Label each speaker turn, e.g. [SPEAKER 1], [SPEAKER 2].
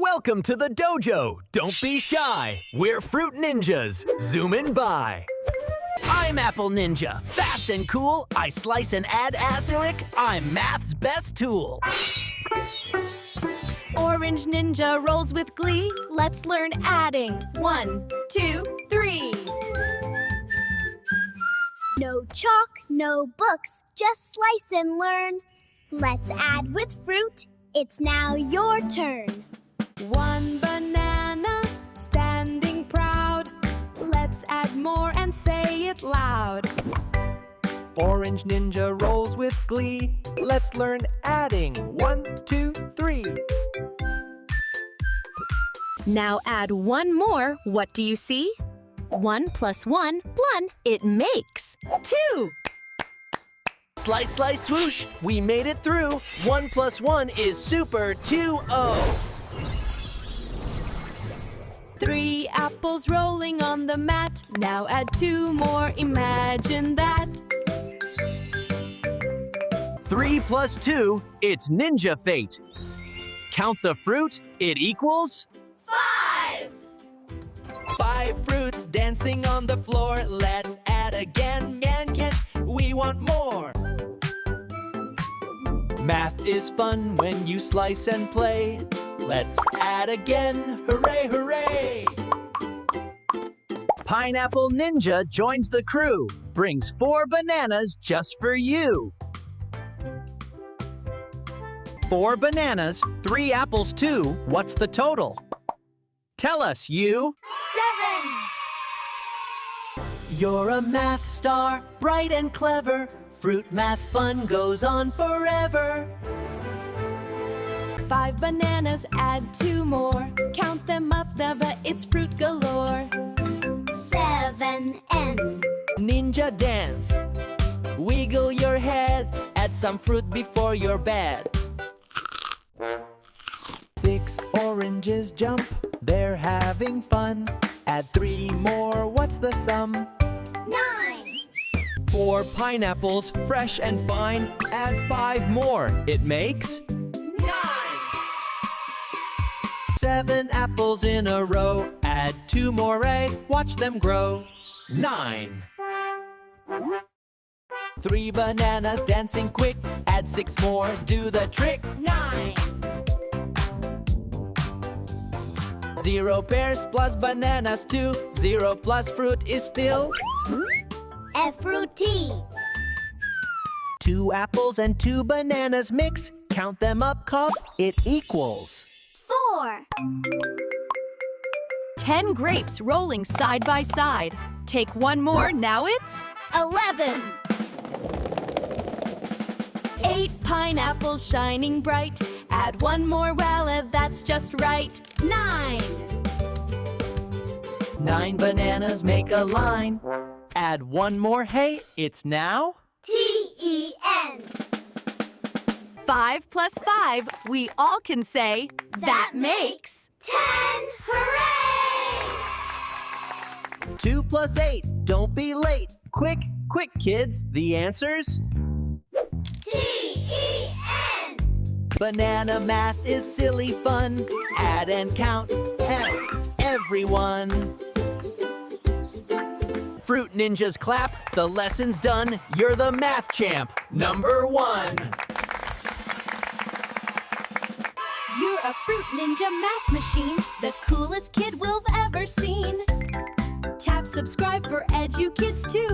[SPEAKER 1] Welcome to the dojo. Don't be shy. We're Fruit Ninjas. Zooming by. I'm Apple Ninja. Fast and cool. I slice and add acylic. I'm math's best tool.
[SPEAKER 2] Orange Ninja rolls with glee. Let's learn adding. 1, 2, 3.
[SPEAKER 3] No chalk, no books, just slice and learn. Let's add with fruit. It's now your turn.
[SPEAKER 2] 1 banana, standing proud. Let's add more and say it loud.
[SPEAKER 4] Orange Ninja rolls with glee. Let's learn adding. 1, 2, 3.
[SPEAKER 2] Now add one more. What do you see? 1 plus 1, it makes 2.
[SPEAKER 1] Slice, slice, swoosh. We made it through. 1 plus 1 is super 2-0.
[SPEAKER 2] 3 apples rolling on the mat. Now add 2 more. Imagine that.
[SPEAKER 1] 3 plus 2, it's ninja fate. Count the fruit, it equals
[SPEAKER 3] 5!
[SPEAKER 4] 5 fruits dancing on the floor. Let's add again. Can we want more? Math is fun when you slice and play. Let's add again. Hooray, hooray!
[SPEAKER 1] Pineapple Ninja joins the crew. Brings 4 bananas just for you. 4 bananas, 3 apples too. What's the total? Tell us, you.
[SPEAKER 3] 7!
[SPEAKER 4] You're a math star, bright and clever. Fruit math fun goes on forever.
[SPEAKER 2] 5 bananas, add 2 more. Count them up, never, it's fruit galore.
[SPEAKER 3] 7 and
[SPEAKER 4] Ninja dance. Wiggle your head. Add some fruit before your bed. 6 oranges jump. They're having fun. Add 3 more. What's the sum?
[SPEAKER 3] 9!
[SPEAKER 1] 4 pineapples, fresh and fine. Add 5 more. It makes
[SPEAKER 3] 9!
[SPEAKER 4] 7 apples in a row. Add 2 more. Watch them grow. 9. 3 bananas dancing quick. Add 6 more. Do the trick.
[SPEAKER 3] 9!
[SPEAKER 4] 0 pears plus bananas too. 0 plus fruit is still
[SPEAKER 3] F-fruity.
[SPEAKER 1] 2 apples and 2 bananas mix. Count them up, Cobb. It equals
[SPEAKER 3] 4!
[SPEAKER 2] 10 grapes rolling side by side. Take 1 more, now it's
[SPEAKER 3] 11!
[SPEAKER 2] 8 pineapples shining bright. Add 1 more, well, that's just right.
[SPEAKER 3] 9!
[SPEAKER 4] 9 bananas make a line.
[SPEAKER 1] add 1 more. Hey, it's now
[SPEAKER 3] T-E-N.
[SPEAKER 2] 5 plus 5, we all can say,
[SPEAKER 3] That makes 10! Hooray!
[SPEAKER 1] 2 plus 8. Don't be late. Quick, quick, kids. The answer's
[SPEAKER 3] T-E-N.
[SPEAKER 1] banana math is silly fun. Add and count. Help everyone. Fruit Ninjas clap. The lesson's done. You're the math champ. Number 1.
[SPEAKER 2] You're a Fruit Ninja math machine, the coolest kid we've ever seen. Tap subscribe for EduKids too.